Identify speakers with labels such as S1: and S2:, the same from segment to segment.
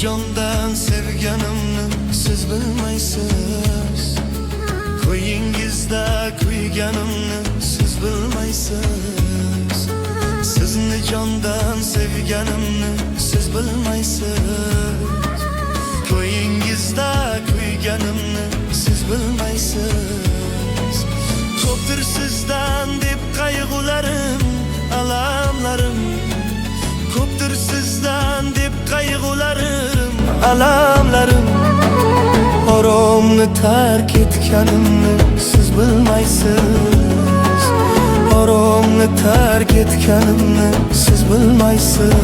S1: jondan sevganimni siz bilmaysiz. Ko'yingizda kuyganimni siz bilmaysiz. Sizni jondan sevganimni siz bilmaysiz. Ko'yingizda kuyganimni siz bilmaysiz. Ko'pdir sizdan deb qayg'ularim, alamlarim. Ko'pdir sizdan deb qayg'ularim, alamlarim. Oromni tark etganimni siz bilmaysiz. Oromni tark etganimni siz bilmaysiz.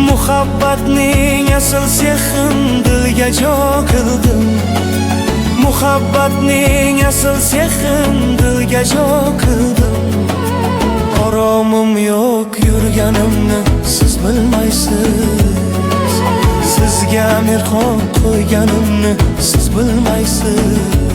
S1: Muhabbatning asl sehrin dilga jo qildim. Muhabbatning asl sehrin dilga jo qildim. Oromim yo'q yurganimni siz bilmaysiz. Sizga mehmon qo'yganimni siz bilmaysiz.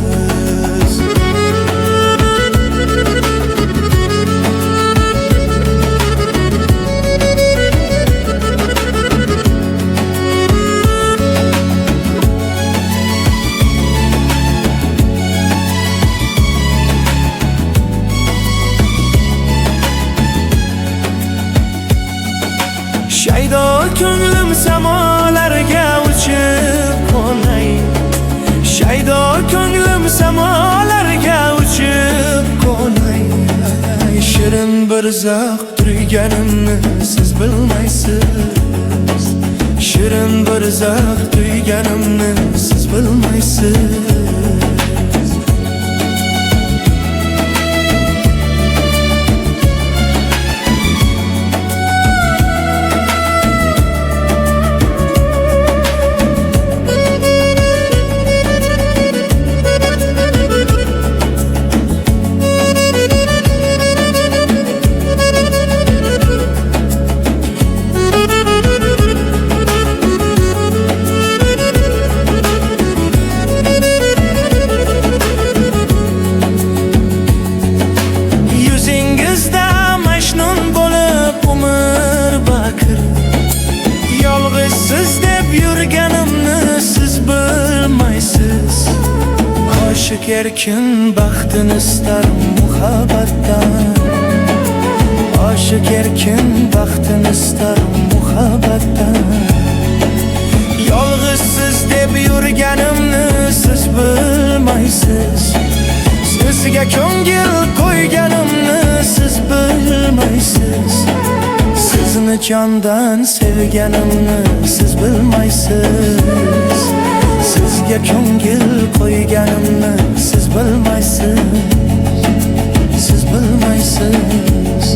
S1: Shaydo ko'nglim samolarga uchib qo'nay. Shaydo ko'nglim samolarga uchib qo'nay. Shirin bir zavq tuyganimni siz bilmaysiz. Shirin bir zavq tuyganimni siz bilmaysiz. Aşık erkin baxtini istar muhabbatdan. Aşık erkin baxtini istar muhabbatdan. Yolg'izsiz deb yurganimni siz bilmaysiz. Sizga ko'ngil qo'yganimni siz bilmaysiz. Sizni jondan sevganimni siz bilmaysiz. Sizga ko'ngil qo'yganimni siz bilmaysiz. Siz bilmaysiz.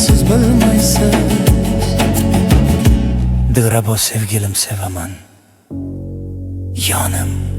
S1: Siz bilmaysiz. Dilrabo sevgilim sevaman. Yonim.